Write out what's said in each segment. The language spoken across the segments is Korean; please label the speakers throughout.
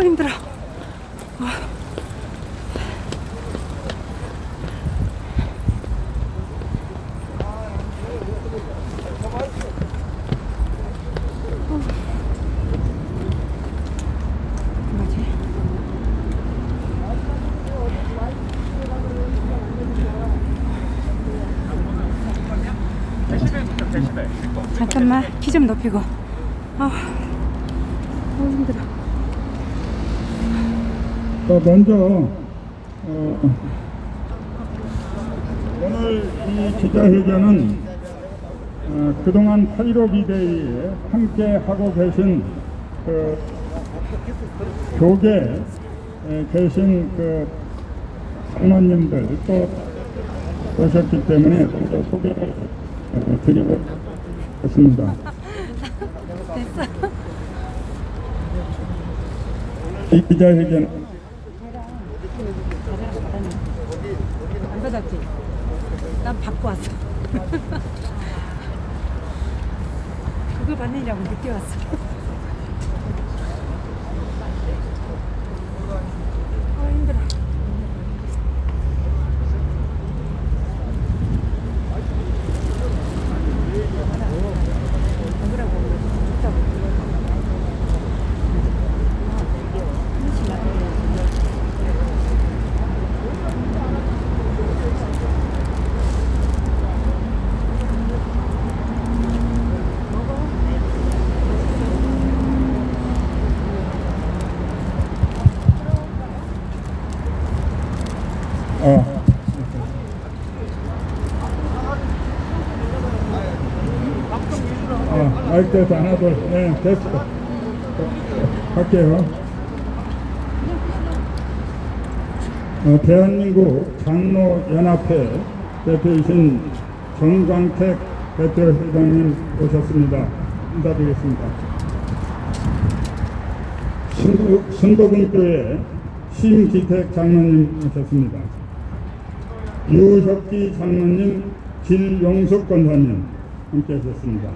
Speaker 1: 힘들어. 뭐지? 잠깐만 키 좀 높이고. 힘들어.
Speaker 2: 먼저 오늘 이 기자회견은 그동안 8.15 비대위에 함께 하고 계신 그 교계에 계신 그 장로님들 또 오셨기 때문에 소개를 드리고 있습니다.
Speaker 1: 됐어.
Speaker 2: 이 기자회견
Speaker 1: 안 받았지? 난 받고 왔어. 그걸 받느냐고 늦게 왔어. 힘들어.
Speaker 2: 마이크에서 하나 둘, 네, 됐어. 갈게요. 대한민국 장로연합회 대표이신 정광택 대표회장님 오셨습니다. 인사드리겠습니다. 순복음교회 심기택 장로님 오셨습니다. 유혁기 장로님, 길용숙 권사님 함께 하셨습니다.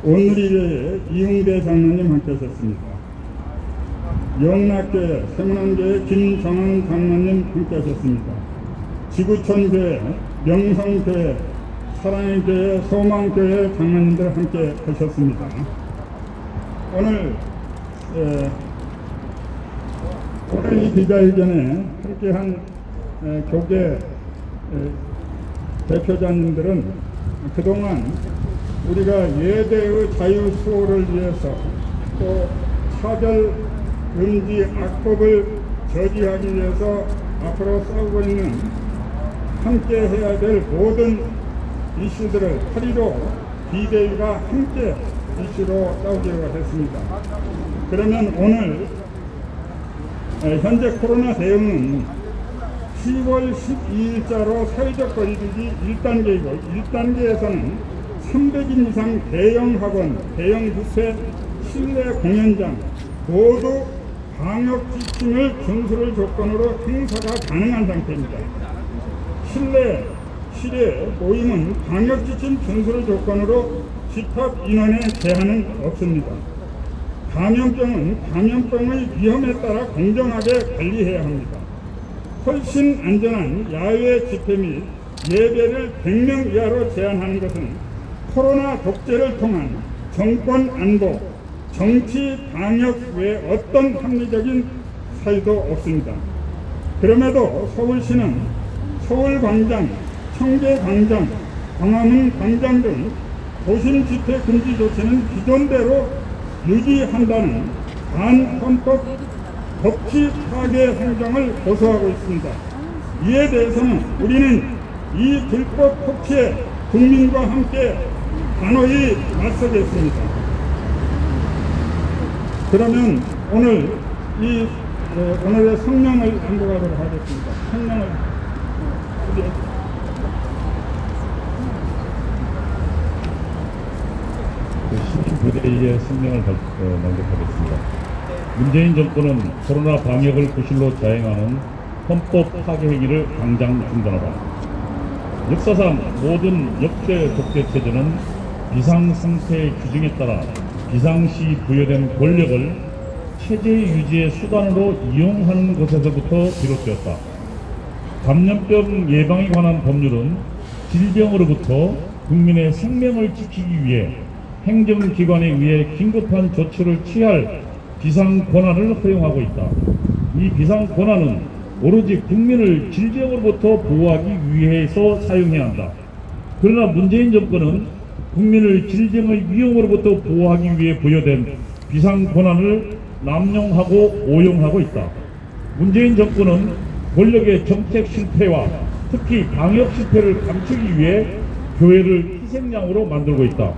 Speaker 2: 오늘이교회 이웅대 장로님 함께 하셨습니다. 영락교회 세문안교회 김정환 장로님 함께 하셨습니다. 지구촌교회 명성교회 사랑의교회 소망교회 장로님들 함께 하셨습니다. 오늘 이 기자회견에 함께한 교계 대표자님들은 그동안 우리가 예대의 자유 수호를 위해서 또 차별 금지 악법을 저지하기 위해서 앞으로 싸우고 있는 함께 해야 될 모든 이슈들을 8.15 비대위가 함께 이슈로 싸우기로 했습니다. 그러면 오늘 현재 코로나 대응은 10월 12일자로 사회적 거리두기 1단계이고 1단계에서는 300인 이상 대형 학원, 대형 뷔페, 실내 공연장 모두 방역 지침을 준수를 조건으로 행사가 가능한 상태입니다. 실내 모임은 방역 지침 준수를 조건으로 집합 인원의 제한은 없습니다. 감염병의 위험에 따라 공정하게 관리해야 합니다. 훨씬 안전한 야외 집회 및 예배를 100명 이하로 제한하는 것은 코로나 독재를 통한 정권 안보, 정치 방역 외에 어떤 합리적인 사유도 없습니다. 그럼에도 서울시는 서울광장, 청계광장, 광화문 광장 등 도심 집회 금지 조치는 기존대로 유지한다는 반헌법 법치 파괴 행정을 고소하고 있습니다. 이에 대해서는 우리는 이 불법 폭치에 국민과 함께 단호히 맞서겠습니다. 그러면 오늘의 성명을 암독하도록 하겠습니다. 성명을
Speaker 3: 부대의 성명을 낭독하겠습니다. 문재인 정권은 코로나 방역을 구실로 자행하는 헌법 파괴 행위를 당장 중단하라. 역사상 모든 역대 독재 체제는 비상상태의 규정에 따라 비상시 부여된 권력을 체제 유지의 수단으로 이용하는 것에서부터 비롯되었다. 감염병 예방에 관한 법률은 질병으로부터 국민의 생명을 지키기 위해 행정기관에 의해 긴급한 조치를 취할 비상 권한을 허용하고 있다. 이 비상 권한은 오로지 국민을 질병으로부터 보호하기 위해서 사용해야 한다. 그러나 문재인 정권은 국민을 질병의 위험으로부터 보호하기 위해 부여된 비상 권한을 남용하고 오용하고 있다. 문재인 정권은 권력의 정책 실패와 특히 방역 실패를 감추기 위해 교회를 희생양으로 만들고 있다.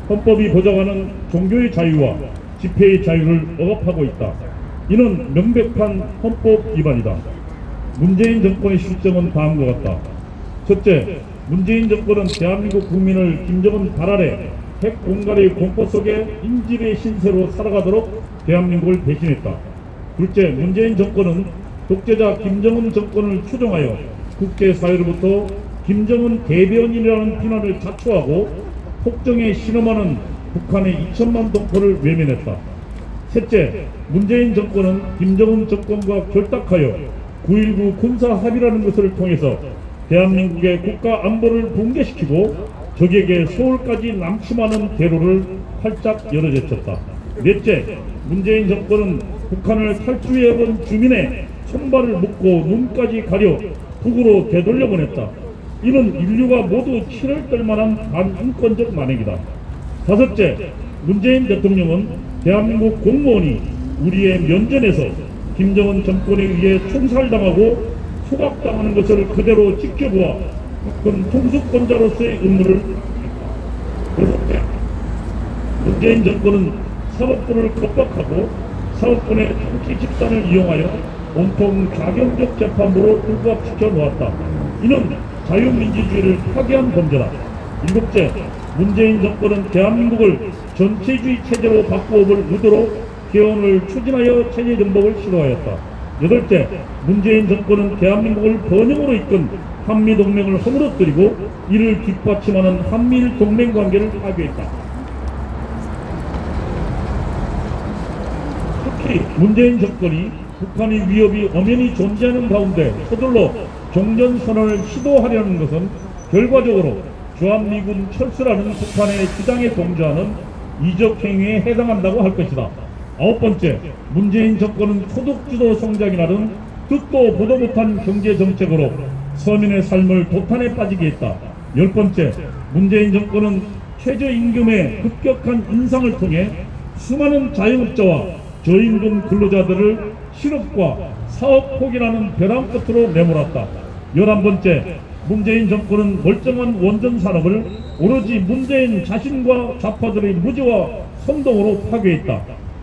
Speaker 3: 헌법이 보장하는 종교의 자유와 집회의 자유를 억압하고 있다. 이는 명백한 헌법 위반이다. 문재인 정권의 실정은 다음과 같다. 첫째, 문재인 정권은 대한민국 국민을 김정은 발 아래 핵 공갈의 공포 속에 인질의 신세로 살아가도록 대한민국을 배신했다. 둘째, 문재인 정권은 독재자 김정은 정권을 추종하여 국제사회로부터 김정은 대변인이라는 비난을 자초하고 폭정에 신음하는 북한의 2천만 동포를 외면했다. 셋째, 문재인 정권은 김정은 정권과 결탁하여 9.19 군사 합의라는 것을 통해서 대한민국의 국가 안보를 붕괴시키고 적에게 서울까지 남침하는 대로를 활짝 열어제쳤다. 넷째, 문재인 정권은 북한을 탈주해온 주민의 손발을 묶고 눈까지 가려 북으로 되돌려보냈다. 이는 인류가 모두 치를 떨만한 반인권적 만행이다. 다섯째, 문재인 대통령은 대한민국 공무원이 우리의 면전에서 김정은 정권에 의해 총살당하고 소각당하는 것을 그대로 지켜보아 국군 통수권자로서의 의무를 여섯째, 문재인 정권은 사법부를 겁박하고 사법부의 정치 집단을 이용하여 온통 좌경적 재판부로 불구압시켜 놓았다. 이는 자유민주주의를 파괴한 범죄다. 일곱째, 문재인 정권은 대한민국을 전체주의 체제로 바꾸어볼 의도로 개헌을 추진하여 체제 정복을 시도하였다. 여덟째, 문재인 정권은 대한민국을 번영으로 이끈 한미동맹을 허물어뜨리고 이를 뒷받침하는 한미일 동맹관계를 파괴했다. 특히 문재인 정권이 북한의 위협이 엄연히 존재하는 가운데 서둘러 종전선언을 시도하려는 것은 결과적으로 주한미군 철수라는 북한의 주장에 동조하는 이적행위에 해당한다고 할 것이다. 아홉 번째, 문재인 정권은 소득주도 성장이라는 듣도 보도 못한 경제정책으로 서민의 삶을 도탄에 빠지게 했다. 열 번째, 문재인 정권은 최저임금의 급격한 인상을 통해 수많은 자영업자와 저임금 근로자들을 실업과 사업 포기라는 벼랑 끝으로 내몰았다. 11번째, 문재인 정권은 멀쩡한 원전 산업을 오로지 문재인 자신과 좌파들의 무지와 선동으로 파괴했다.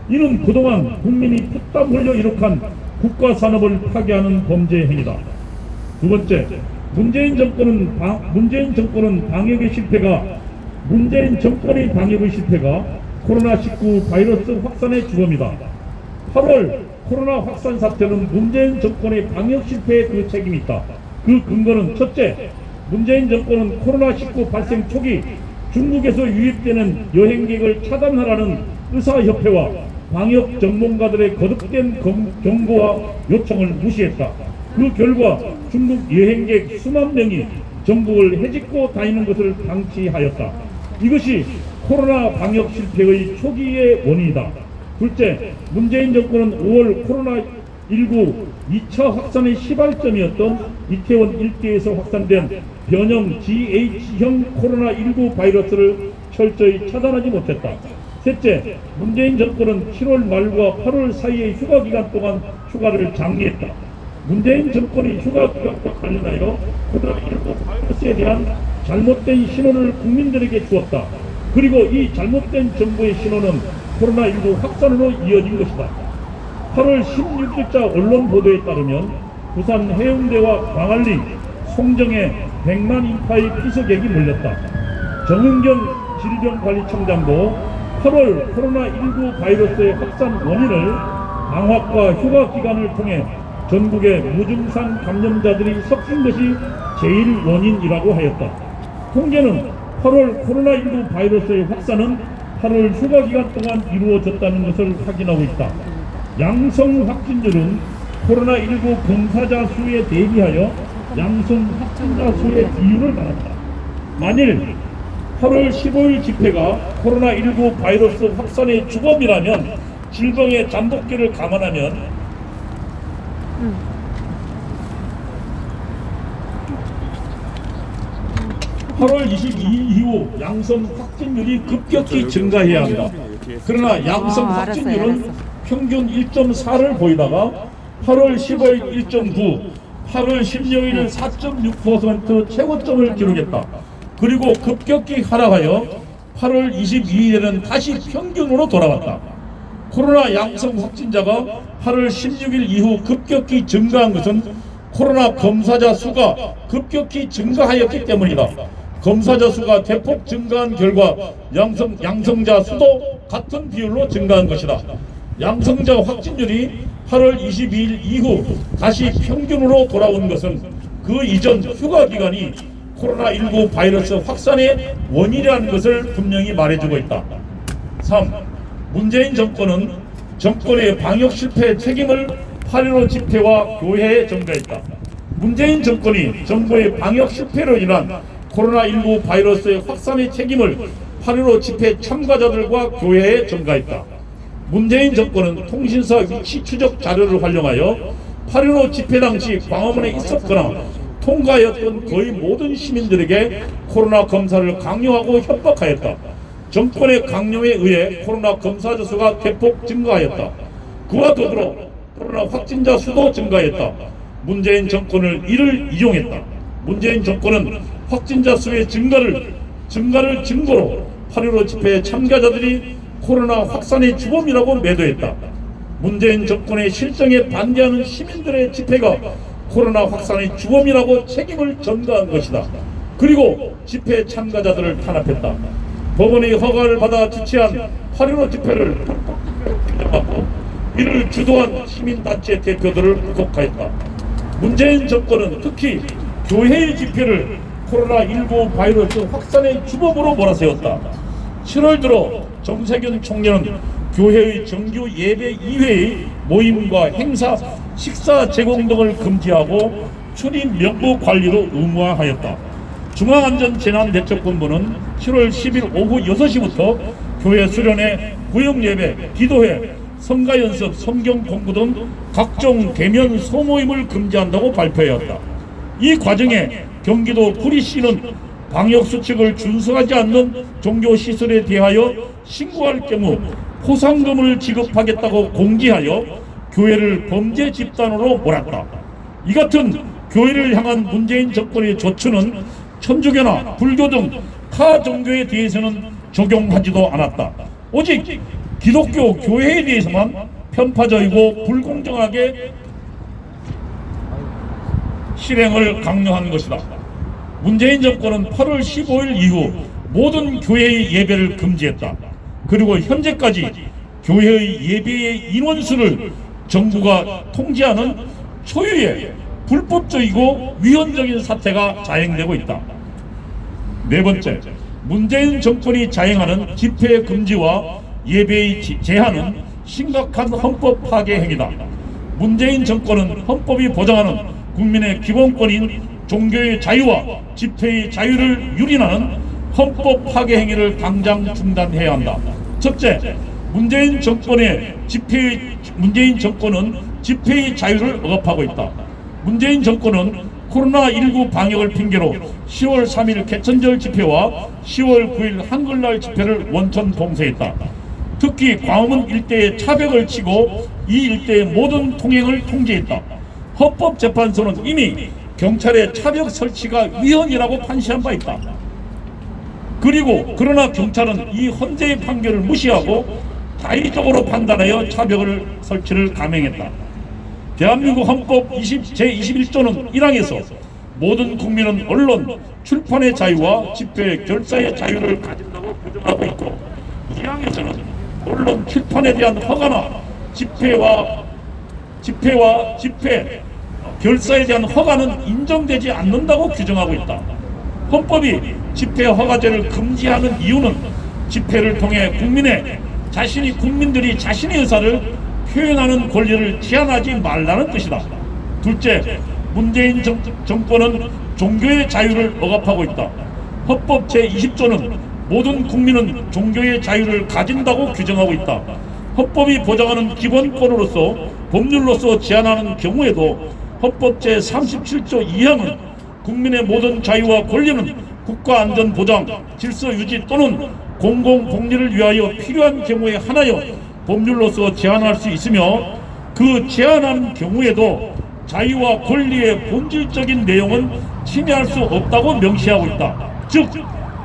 Speaker 3: 이는 그동안 국민이 피땀 흘려 이룩한 국가 산업을 파괴하는 범죄 행위다. 두 번째, 문재인 정권의 방역의 실패가 코로나19 바이러스 확산의 주범이다. 8월 코로나 확산 사태는 문재인 정권의 방역 실패에 그 책임이 있다. 그 근거는 첫째, 문재인 정권은 코로나19 발생 초기 중국에서 유입되는 여행객을 차단하라는 의사협회와 방역 전문가들의 거듭된 경고와 요청을 무시했다. 그 결과 중국 여행객 수만 명이 전국을 헤집고 다니는 것을 방치하였다. 이것이 코로나 방역 실패의 초기의 원인이다. 둘째, 문재인 정권은 5월 코로나19 2차 확산의 시발점이었던 이태원 일대에서 확산된 변형 GH형 코로나19 바이러스를 철저히 차단하지 못했다. 셋째, 문재인 정권은 7월 말과 8월 사이의 휴가 기간 동안 휴가를 장려했다. 문재인 정권이 휴가 기간과 관련하여 코로나19 바이러스에 대한 잘못된 신호를 국민들에게 주었다. 그리고 이 잘못된 정부의 신호는 코로나19 확산으로 이어진 것이다. 8월 16일자 언론 보도에 따르면 부산 해운대와 광안리, 송정에 100만 인파의 피서객이 몰렸다. 정은경 질병관리청장도 8월 코로나19 바이러스의 확산 원인을 방학과 휴가 기간을 통해 전국의 무증상 감염자들이 섞인 것이 제일 원인이라고 하였다. 통계는 8월 코로나19 바이러스의 확산은 8월 휴가 기간 동안 이루어졌다는 것을 확인하고 있다. 양성 확진율은 코로나19 검사자 수에 대비하여 양성 확진자 수의 비율을 말한다. 만일 8월 15일 집회가 코로나19 바이러스 확산의 주범이라면 질병의 잠복기를 감안하면 8월 22일 이후 양성 확진율이 급격히 증가해야 한다. 그러나 양성 확진율은 평균 1.4를 보이다가 8월 15일 1.9, 8월 16일 4.6% 최고점을 기록했다. 그리고 급격히 하락하여 8월 22일에는 다시 평균으로 돌아왔다. 코로나 양성 확진자가 8월 16일 이후 급격히 증가한 것은 코로나 검사자 수가 급격히 증가하였기 때문이다. 검사자 수가 대폭 증가한 결과 양성자 수도 같은 비율로 증가한 것이다. 양성자 확진율이 8월 22일 이후 다시 평균으로 돌아온 것은 그 이전 휴가 기간이 코로나19 바이러스 확산의 원인이라는 것을 분명히 말해주고 있다. 3. 문재인 정권은 정권의 방역 실패 책임을 8.15 집회와 교회에 전가했다. 문재인 정권이 정부의 방역 실패로 인한 코로나19 바이러스의 확산의 책임을 8.15 집회 참가자들과 교회에 전가했다. 문재인 정권은 통신사 위치 추적 자료를 활용하여 8.15 집회 당시 광화문에 있었거나 통과하였던 거의 모든 시민들에게 코로나 검사를 강요하고 협박하였다. 정권의 강요에 의해 코로나 검사자 수가 대폭 증가하였다. 그와 더불어 코로나 확진자 수도 증가했다. 문재인 정권을 이를 이용했다. 문재인 정권은 확진자 수의 증가를 증거로 8.15 집회 참가자들이 코로나 확산의 주범이라고 매도했다. 문재인 정권의 실정에 반대하는 시민들의 집회가 코로나 확산의 주범이라고 책임을 전가한 것이다. 그리고 집회 참가자들을 탄압했다. 법원의 허가를 받아 주최한 8.15 집회를 규정하고 이를 주도한 시민단체 대표들을 구속하였다. 문재인 정권은 특히 교회의 집회를 코로나19 바이러스 확산의 주범으로 몰아세웠다. 7월 들어 정세균 총리는 교회의 정규 예배 이외의 모임과 행사, 식사 제공 등을 금지하고 출입 명부 관리도 의무화하였다. 중앙안전재난대책본부는 7월 10일 오후 6시부터 교회 수련회, 구역예배, 기도회, 성가연습, 성경공부 등 각종 대면 소모임을 금지한다고 발표하였다. 이 과정에 경기도 구리시는 방역수칙을 준수하지 않는 종교시설에 대하여 신고할 경우 포상금을 지급하겠다고 공지하여 교회를 범죄 집단으로 몰았다. 이 같은 교회를 향한 문재인 정권의 조처는 천주교나 불교 등 타 종교에 대해서는 적용하지도 않았다. 오직 기독교 교회에 대해서만 편파적이고 불공정하게 실행을 강요한 것이다. 문재인 정권은 8월 15일 이후 모든 교회의 예배를 금지했다. 그리고 현재까지 교회의 예배의 인원수를 정부가 통제하는 초유의 불법적이고 위헌적인 사태가 자행되고 있다. 네 번째, 문재인 정권이 자행하는 집회 금지와 예배의 제한은 심각한 헌법 파괴 행위다. 문재인 정권은 헌법이 보장하는 국민의 기본권인 종교의 자유와 집회의 자유를 유린하는 헌법 파괴 행위를 당장 중단해야 한다. 첫째, 문재인 정권은 집회의 자유를 억압하고 있다. 문재인 정권은 코로나19 방역을 핑계로 10월 3일 개천절 집회와 10월 9일 한글날 집회를 원천 봉쇄했다. 특히 광화문 일대에 차벽을 치고 이 일대의 모든 통행을 통제했다. 헌법재판소는 이미 경찰의 차벽 설치가 위헌이라고 판시한 바 있다. 그러나 경찰은 이 헌재의 판결을 무시하고 자의적으로 판단하여 차벽을 설치를 감행했다. 대한민국 헌법 제21조는 1항에서 모든 국민은 언론, 출판의 자유와 집회, 결사의 자유를 가진다고 규정하고 있고 2항에서는 언론, 출판에 대한 허가나 집회, 결사에 대한 허가는 인정되지 않는다고 규정하고 있다. 헌법이 집회 허가제를 금지하는 이유는 집회를 통해 국민들이 자신의 의사를 표현하는 권리를 제한하지 말라는 뜻이다. 둘째, 문재인 정권은 종교의 자유를 억압하고 있다. 헌법 제20조는 모든 국민은 종교의 자유를 가진다고 규정하고 있다. 헌법이 보장하는 기본권으로서 법률로서 제한하는 경우에도 헌법 제37조 2항은 국민의 모든 자유와 권리는 국가안전보장, 질서유지 또는 공공복리를 위하여 필요한 경우에 한하여 법률로서 제한할 수 있으며 그 제한하는 경우에도 자유와 권리의 본질적인 내용은 침해할 수 없다고 명시하고 있다. 즉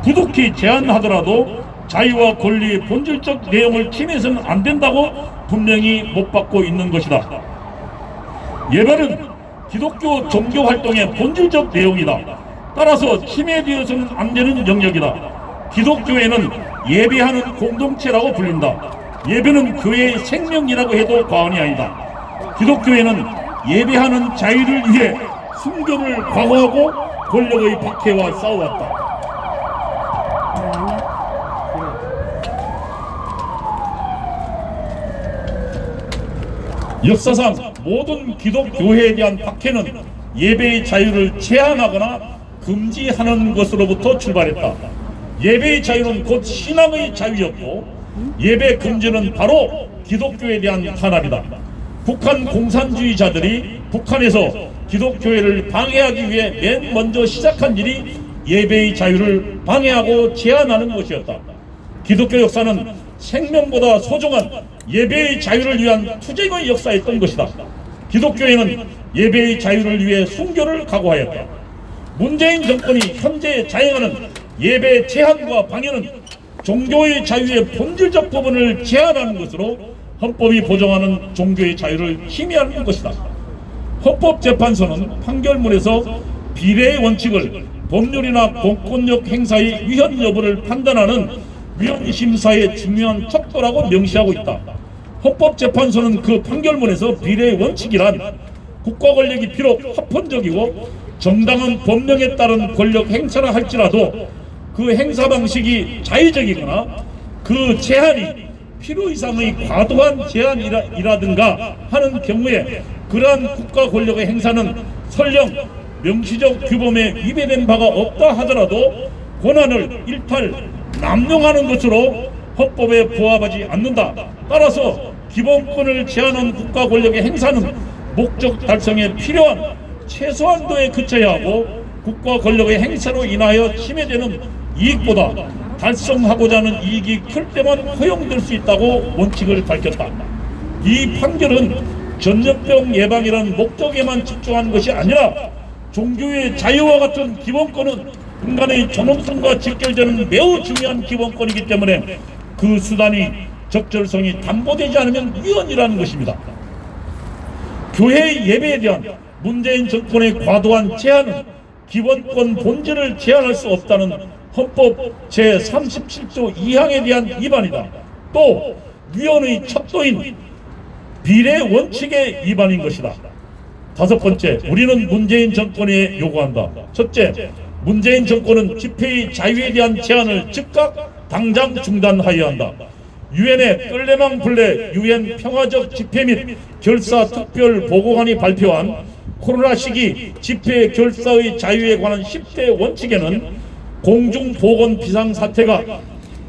Speaker 3: 부득이 제한하더라도 자유와 권리의 본질적 내용을 침해해서는 안 된다고 분명히 못 받고 있는 것이다. 예배는 기독교 종교 활동의 본질적 내용이다. 따라서 침해되어서는 안 되는 영역이다. 기독교회는 예배하는 공동체라고 불린다. 예배는 교회의 생명이라고 해도 과언이 아니다. 기독교회는 예배하는 자유를 위해 순교를 각오하고 권력의 박해와 싸워왔다. 역사상 모든 기독교회에 대한 박해는 예배의 자유를 제한하거나 금지하는 것으로부터 출발했다. 예배의 자유는 곧 신앙의 자유였고 예배 금지는 바로 기독교에 대한 탄압이다. 북한 공산주의자들이 북한에서 기독교회를 방해하기 위해 맨 먼저 시작한 일이 예배의 자유를 방해하고 제한하는 것이었다. 기독교 역사는 생명보다 소중한 예배의 자유를 위한 투쟁의 역사였던 것이다. 기독교회는 예배의 자유를 위해 순교를 각오하였다. 문재인 정권이 현재 자행하는 예배 제한과 방해는 종교의 자유의 본질적 부분을 제한하는 것으로 헌법이 보장하는 종교의 자유를 침해하는 것이다. 헌법재판소는 판결문에서 비례의 원칙을 법률이나 공권력 행사의 위헌 여부를 판단하는 위헌심사의 중요한 척도라고 명시하고 있다. 헌법재판소는 그 판결문에서 비례의 원칙이란 국가 권력이 비록 합헌적이고 정당한 법령에 따른 권력 행사라 할지라도 그 행사 방식이 자의적이거나 그 제한이 필요 이상의 과도한 제한이라든가 하는 경우에 그러한 국가 권력의 행사는 설령 명시적 규범에 위배된 바가 없다 하더라도 권한을 일탈, 남용하는 것으로 헌법에 부합하지 않는다. 따라서 기본권을 제한한 국가 권력의 행사는 목적 달성에 필요한 최소한도에 그쳐야 하고 국가 권력의 행사로 인하여 침해되는 이익보다 달성하고자 하는 이익이 클 때만 허용될 수 있다고 원칙을 밝혔다. 이 판결은 전염병 예방이라는 목적에만 집중한 것이 아니라 종교의 자유와 같은 기본권은 인간의 존엄성과 직결되는 매우 중요한 기본권이기 때문에 그 수단이 적절성이 담보되지 않으면 위헌이라는 것입니다. 교회의 예배에 대한 문재인 정권의 과도한 제한은 기본권 본질을 제한할 수 없다는 헌법 제37조 2항에 대한 위반이다. 또 위헌의 척도인 비례 원칙의 위반인 것이다. 다섯 번째, 우리는 문재인 정권에 요구한다. 첫째, 문재인 정권은 집회의 자유에 대한 제한을 즉각 당장 중단하여야 한다. 유엔의 끌레망 블레 유엔 평화적 집회 및 결사 특별 보고관이 발표한 코로나 시기 집회 결사의 자유에 관한 10대 원칙에는 공중보건 비상사태가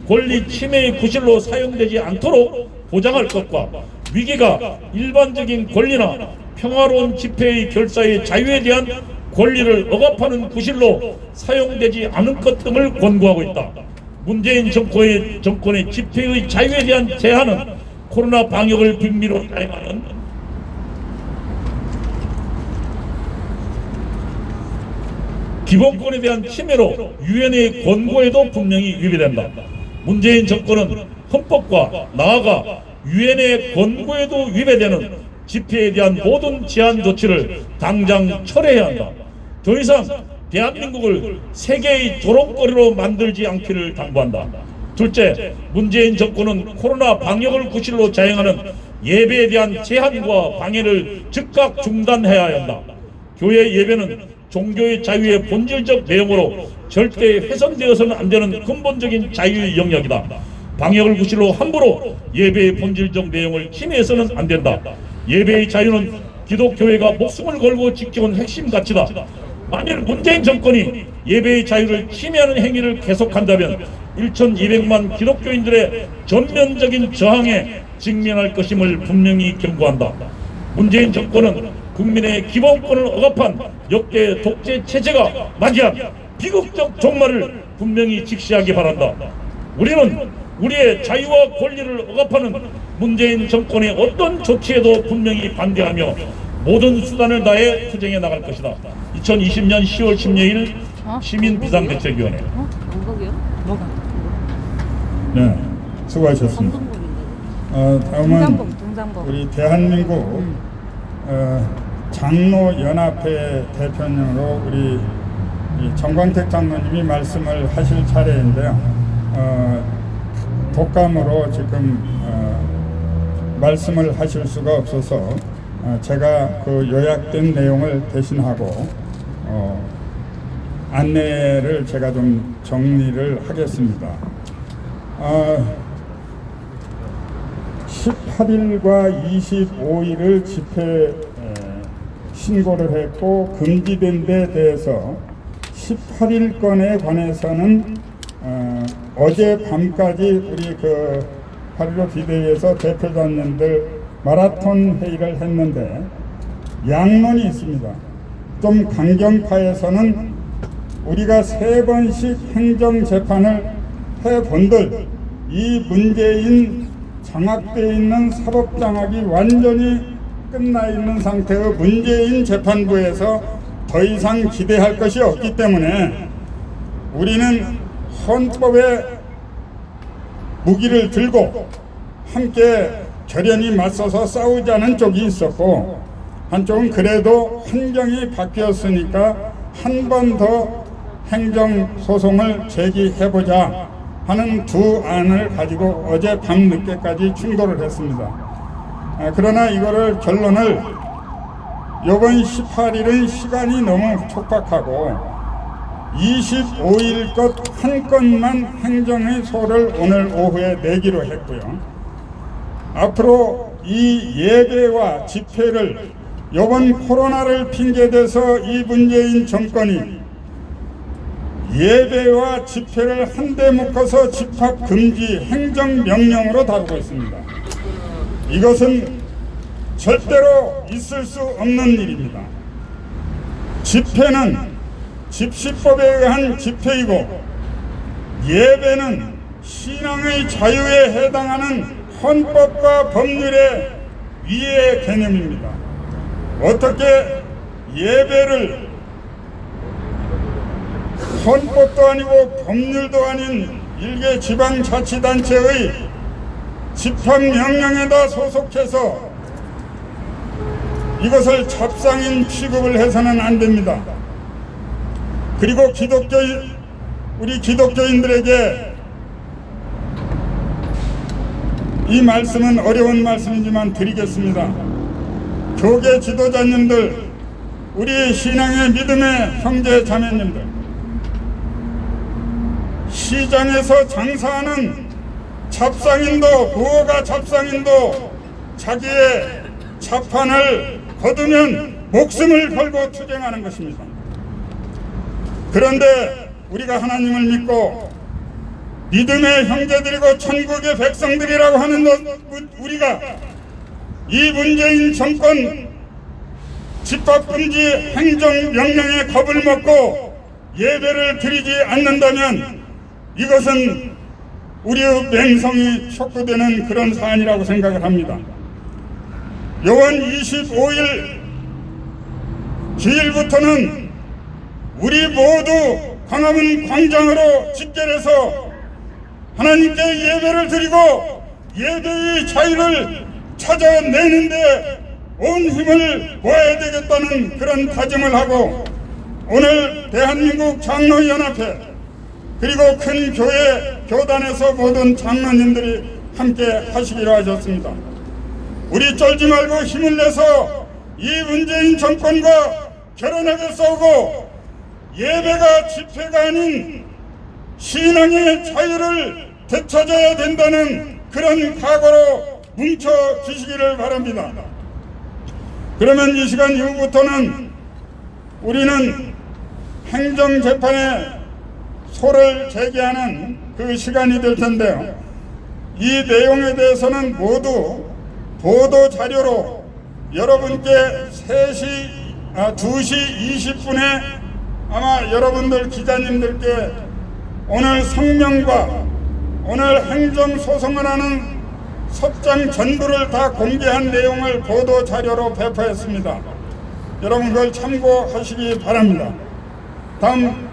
Speaker 3: 권리 침해의 구실로 사용되지 않도록 보장할 것과 위기가 일반적인 권리나 평화로운 집회의 결사의 자유에 대한 권리를 억압하는 구실로 사용되지 않을 것 등을 권고하고 있다. 문재인 정권의 집회의 자유에 대한 제한은 코로나 방역을 빌미로 자행하는 기본권에 대한 침해로 유엔의 권고에도 분명히 위배된다. 문재인 정권은 헌법과 나아가 유엔의 권고에도 위배되는 집회에 대한 모든 제한 조치를 당장 철회해야 한다. 더 이상 대한민국을 세계의 조롱거리로 만들지 않기를 당부한다. 둘째, 문재인 정권은 코로나 방역을 구실로 자행하는 예배에 대한 제한과 방해를 즉각 중단해야 한다. 교회 예배는 종교의 자유의 본질적 내용으로 절대 훼손되어서는 안 되는 근본적인 자유의 영역이다. 방역을 구실로 함부로 예배의 본질적 내용을 침해해서는 안 된다. 예배의 자유는 기독교회가 목숨을 걸고 지켜온 핵심 가치다. 만일 문재인 정권이 예배의 자유를 침해하는 행위를 계속한다면 1,200만 기독교인들의 전면적인 저항에 직면할 것임을 분명히 경고한다. 문재인 정권은 국민의 기본권을 억압한 역대 독재 체제가 맞이한 비극적 종말을 분명히 직시하기 바란다. 우리는 우리의 자유와 권리를 억압하는 문재인 정권의 어떤 조치에도 분명히 반대하며 모든 수단을 다해 투쟁해 나갈 것이다. 2020년 10월 10일 시민 비상대책위원회.
Speaker 4: 방법이요?
Speaker 1: 뭐가?
Speaker 2: 네, 수고하셨습니다. 다음은
Speaker 1: 동상봉.
Speaker 2: 우리 대한민국 장로연합회 대표님으로 우리 이 정광택 장로님이 말씀을 하실 차례인데요. 독감으로 지금 말씀을 하실 수가 없어서 제가 그 요약된 내용을 대신하고 안내를 제가 좀 정리를 하겠습니다. 18일과 25일을 집회 신고를 했고 금지된 데 대해서 18일 건에 관해서는 어제 밤까지 우리 그 8.15 비대위에서 대표단원들 마라톤 회의를 했는데 양론이 있습니다. 좀 강경파에서는 우리가 3번씩 행정재판을 해본들 이 문재인 장악되어 있는 사법장악이 완전히 끝나 있는 상태의 문재인 재판부에서 더 이상 기대할 것이 없기 때문에 우리는 헌법에 무기를 들고 함께 결연히 맞서서 싸우자는 쪽이 있었고, 한쪽은 그래도 환경이 바뀌었으니까 한 번 더 행정소송을 제기해보자 하는 두 안을 가지고 어제 밤늦게까지 충돌을 했습니다. 그러나 이거를 결론을 이번 18일은 시간이 너무 촉박하고 25일 것 한 건만 행정의 소를 오늘 오후에 내기로 했고요. 앞으로 이 예배와 집회를 이번 코로나를 핑계대서 이 문재인 정권이 예배와 집회를 한데 묶어서 집합 금지 행정명령으로 다루고 있습니다. 이것은 절대로 있을 수 없는 일입니다. 집회는 집시법에 의한 집회이고 예배는 신앙의 자유에 해당하는 헌법과 법률의 위의 개념입니다. 어떻게 예배를 헌법도 아니고 법률도 아닌 일개 지방자치단체의 집합명령에다 소속해서 이것을 잡상인 취급을 해서는 안 됩니다. 그리고 우리 기독교인들에게 이 말씀은 어려운 말씀이지만 드리겠습니다. 교계 지도자님들, 우리 신앙의 믿음의 형제 자매님들, 시장에서 장사하는 잡상인도 부호가 잡상인도 자기의 자판을 거두면 목숨을 걸고 투쟁하는 것입니다. 그런데 우리가 하나님을 믿고 믿음의 형제들이고 천국의 백성들이라고 하는 우리가 이 문재인 정권 집합금지 행정명령에 겁을 먹고 예배를 드리지 않는다면 이것은 우리의 맹성이 촉구되는 그런 사안이라고 생각을 합니다. 요번 25일 주일부터는 우리 모두 광화문 광장으로 집결해서 하나님께 예배를 드리고 예배의 자유를 찾아내는데 온 힘을 모아야 되겠다는 그런 다짐을 하고, 오늘 대한민국 장로연합회 그리고 큰 교회 교단에서 모든 장로님들이 함께 하시기로 하셨습니다. 우리 쫄지 말고 힘을 내서 이 문재인 정권과 결연하게 싸우고 예배가 집회가 아닌 신앙의 자유를 되찾아야 된다는 그런 각오로 뭉쳐 주시기를 바랍니다. 그러면 이 시간 이후부터는 우리는 행정재판에 소를 제기하는 그 시간이 될 텐데요. 이 내용에 대해서는 모두 보도 자료로 여러분께 2시 20분에 아마 여러분들 기자님들께 오늘 성명과 오늘 행정소송을 하는 법장 전부를 다 공개한 내용을 보도 자료로 배포했습니다. 여러분 그걸 참고하시기 바랍니다. 다음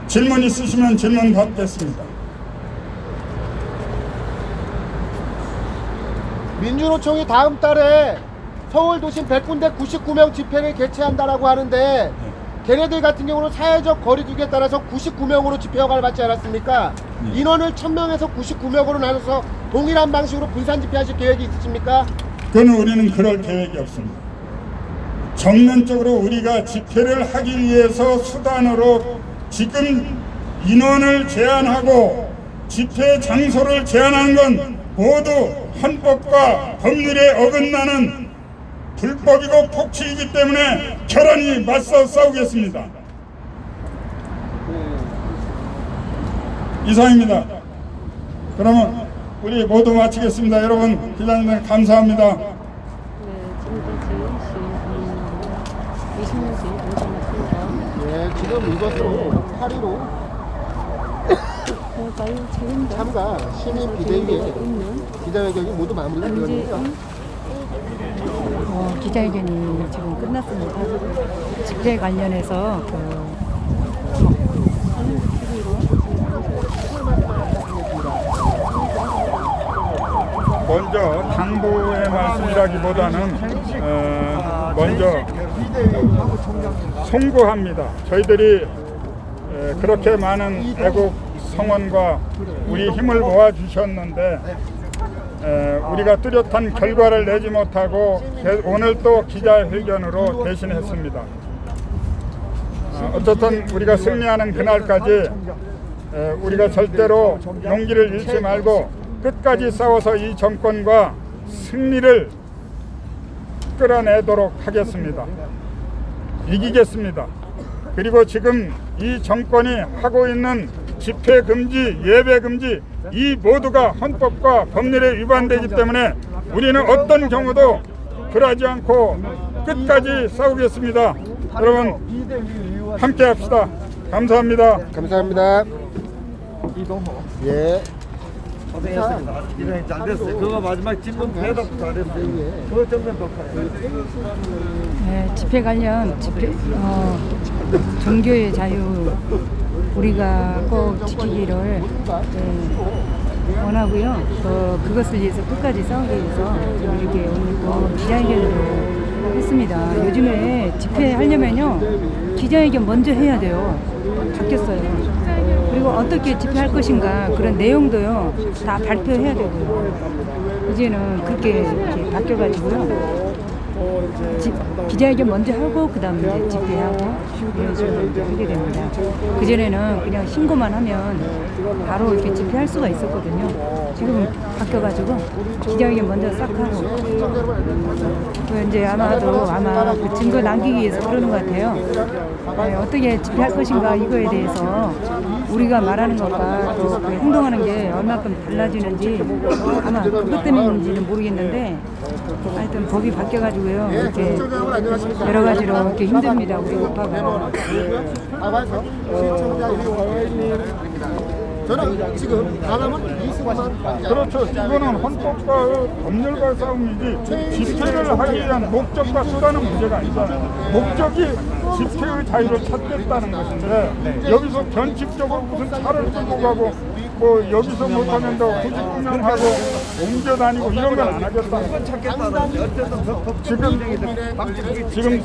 Speaker 2: 질문 있으시면 질문 받겠습니다.
Speaker 4: 민주노총이 다음 달에 서울 도심 100군데 99명 집회를 개최한다라고 하는데 걔네들 같은 경우는 사회적 거리두기에 따라서 99명으로 집회 허가를 받지 않았습니까? 인원을 1000명에서 99명으로 나눠서 동일한 방식으로 분산 집회하실 계획이 있으십니까?
Speaker 2: 그건 우리는 그럴 계획이 없습니다. 정면적으로 우리가 집회를 하기 위해서 수단으로 지금 인원을 제한하고 집회 장소를 제한한 건 모두 헌법과 법률에 어긋나는 불법이고 폭치이기 때문에 결연히 맞서 싸우겠습니다. 이상입니다. 그러면 우리 모두 마치겠습니다. 여러분 기자님들 감사합니다.
Speaker 5: 네, 지금까지 20년씩 오셨습니다.
Speaker 4: 네, 지금 이것으로 8.15 참가 시민 비대위의 기자회견이 모두 마무리가 되었습니다.
Speaker 1: 기자회견이 지금 끝났습니다. 집회 관련해서
Speaker 2: 먼저 당부의 말씀이라기보다는 먼저 송구합니다. 저희들이 그렇게 많은 애국 성원과 우리 힘을 모아주셨는데 우리가 뚜렷한 결과를 내지 못하고 오늘 또 기자회견으로 대신했습니다. 어쨌든 우리가 승리하는 그날까지 우리가 절대로 용기를 잃지 말고 끝까지 싸워서 이 정권과 승리를 끌어내도록 하겠습니다. 이기겠습니다. 그리고 지금 이 정권이 하고 있는 집회 금지, 예배 금지 이 모두가 헌법과 법률에 위반되기 때문에 우리는 어떤 경우도 그러지 않고 끝까지 싸우겠습니다. 여러분 함께 합시다. 감사합니다.
Speaker 4: 감사합니다. 예.
Speaker 6: 이동이 잘 됐어요. 그거 마지막 질문 대답도 안 했어요. 그거 정면 독하네.
Speaker 1: 네, 집회 관련 종교의 자유 우리가 꼭 지키기를 원하고요. 그것을 위해서 끝까지 싸우기 위해서 이렇게 오늘 또 기자회견을 했습니다. 요즘에 집회하려면요 기자회견 먼저 해야 돼요. 바뀌었어요. 그리고 어떻게 집회할 것인가 그런 내용도요 다 발표해야 되고요. 이제는 그렇게 이렇게 바뀌어가지고요. 기자회견 먼저 하고 그 다음에 이제 집회하고 이런 식으로 하게 됩니다. 그전에는 그냥 신고만 하면 바로 이렇게 집회할 수가 있었거든요. 지금 바뀌어가지고 기자회견 먼저 싹 하고 이제 아마 그 증거 남기기 위해서 그러는 것 같아요. 어떻게 집회할 것인가 이거에 대해서 우리가 말하는 것과 또 그 행동하는 게 얼마큼 달라지는지 아마 그것 때문인지는 모르겠는데 하여튼 법이 바뀌어가지고요 이렇게 여러 가지로 이렇게 힘듭니다. 우리 오빠가.
Speaker 4: 저는 지금 바람은 이승만
Speaker 2: 그렇죠. 이거는 헌법과 법률과 싸움이지 집회를 하기 위한 목적과 수단은 문제가 아니잖아요. 목적이 집회의 자유를 찾겠다는 것인데 여기서 변칙적으로 무슨 차를 끌고 가고 뭐 여기서 못하면 더 후진운영하고 옮겨 다니고 이런 건 안 하겠다. 지금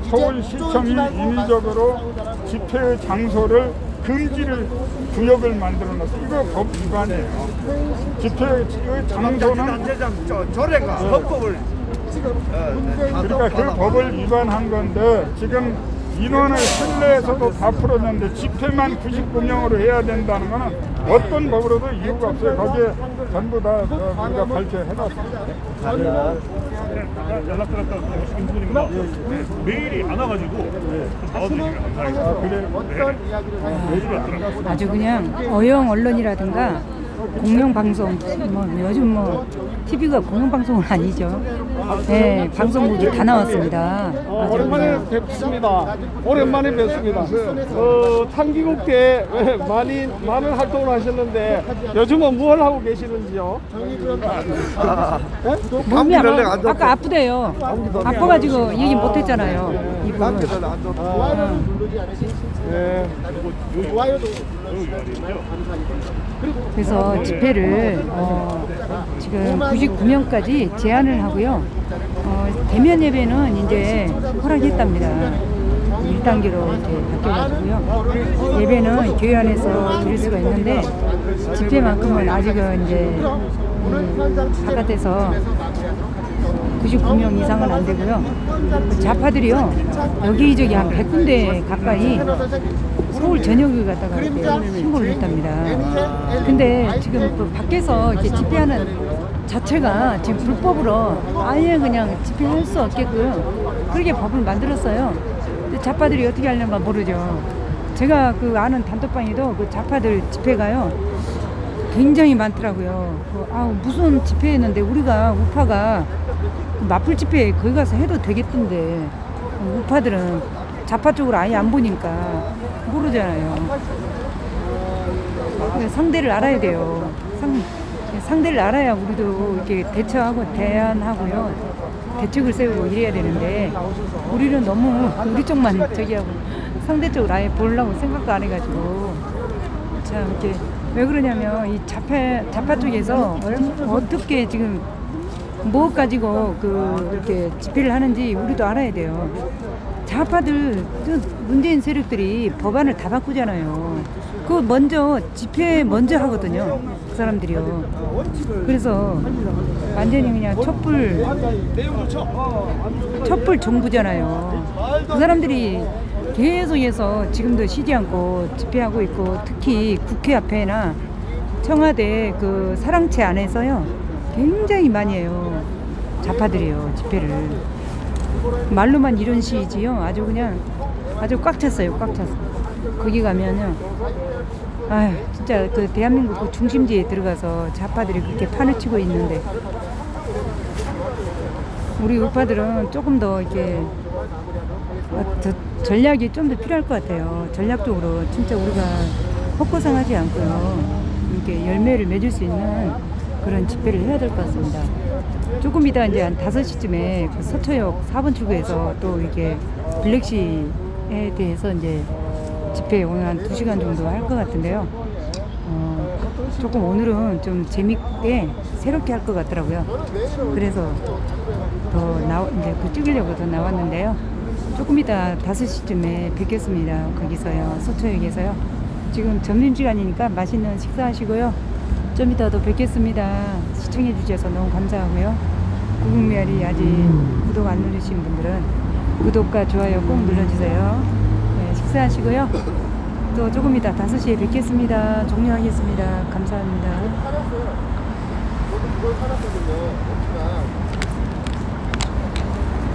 Speaker 2: 서울시청이 인위적으로 집회의 장소를 금지를 구역을 만들어놨어. 이거 법 위반이에요. 집회의 장소는
Speaker 6: 조례가 헌법을
Speaker 2: 그러니까 그 법을 위반한 건데 지금 인원을 실내에서도 다 풀었는데 집회만 99명으로 해야 된다는 거는 어떤 법으로도 이유가 없어요. 거기에 전부 다 우리가 발표해놨습니다.
Speaker 3: 연락드렸던 오시는 분입니다. 메일이 안 와가지고 좀 나와주시면 감사하겠습니다.
Speaker 2: 그래.
Speaker 4: 어떤 이야기를 하는지
Speaker 1: 아주 그냥 어영 언론이라든가 공영방송, 뭐 요즘 뭐 TV가 공영방송은 아니죠. 네, 방송국이 다 나왔습니다. 아주
Speaker 6: 오랜만에
Speaker 1: 그냥
Speaker 6: 뵙습니다. 오랜만에 뵙습니다. 탄기국대 많은 활동을 하셨는데 요즘은 무엇 하고 계시는지요?
Speaker 1: 몸이 아까 아프대요. 아파가지고 얘기 못했잖아요. 이분.
Speaker 4: 좋아요는 누르지 않으시면
Speaker 6: 네.
Speaker 4: 좋아요도
Speaker 1: 그래서 집회를 지금 99명까지 제한을 하고요. 대면 예배는 이제 허락했답니다. 1단계로 이렇게 바뀌어가지고요. 예배는 교회 안에서 드릴 수가 있는데 집회만큼은 아직은 이제 바깥에서 99명 이상은 안 되고요. 좌파들이요. 여기저기 한 100군데 가까이 서울 전역을 갖다가 이렇게 신고를 했답니다. 근데 지금 그 밖에서 이렇게 집회하는 자체가 지금 불법으로 아예 그냥 집회할 수 없게끔 그렇게 법을 만들었어요. 근데 좌파들이 어떻게 하려나 모르죠. 제가 그 아는 단톡방에도 그 좌파들 집회가요. 굉장히 많더라고요. 무슨 집회했는데 우리가 우파가 그 마플 집회 거기 가서 해도 되겠던데 우파들은 좌파 쪽으로 아예 안 보니까 모르잖아요. 상대를 알아야 돼요. 상대를 알아야 우리도 이렇게 대처하고 대안하고요. 대책을 세우고 이래야 되는데 우리는 너무 우리 쪽만 저기 하고 상대 쪽을 아예 보려고 생각도 안 해가지고 참 이렇게 왜 그러냐면 이 좌파 쪽에서 어떻게 지금 뭐 가지고 이렇게 집회를 하는지 우리도 알아야 돼요. 좌파들 문재인 세력들이 법안을 다 바꾸잖아요. 그 먼저 집회 먼저 하거든요. 그 사람들이요. 그래서 완전히 그냥 촛불 정부잖아요. 그 사람들이 계속해서 지금도 쉬지 않고 집회하고 있고 특히 국회 앞에나 청와대 그 사랑채 안에서요 굉장히 많이 해요. 좌파들이요 집회를. 말로만 이런 시이지요. 아주 그냥 아주 꽉 찼어요. 꽉 찼어. 거기 가면요. 아휴 진짜 그 대한민국 그 중심지에 들어가서 좌파들이 그렇게 판을 치고 있는데 우리 우파들은 조금 더 이렇게 더 전략이 좀 더 필요할 것 같아요. 전략적으로 진짜 우리가 헛고상하지 않고요. 이렇게 열매를 맺을 수 있는 그런 집회를 해야 될 것 같습니다. 조금 이따 이제 한 5시쯤에 그 서초역 4번 출구에서 또 이렇게 블랙시에 대해서 이제 집회 오늘 한 2시간 정도 할 것 같은데요. 조금 오늘은 좀 재밌게 새롭게 할 것 같더라고요. 그래서 이제 그 찍으려고 더 나왔는데요. 조금 이따 5시쯤에 뵙겠습니다. 거기서요. 서초역에서요. 지금 점심시간이니까 맛있는 식사하시고요. 좀 이따 더 뵙겠습니다. 시청해 주셔서 너무 감사하고요. 구국미아리 아직 구독 안 누르신 분들은 구독과 좋아요 꼭 눌러주세요. 네, 식사하시고요. 또 조금 이따 5시에 뵙겠습니다. 종료하겠습니다. 감사합니다.
Speaker 4: 살았어요. 저도 그걸 살았거든요.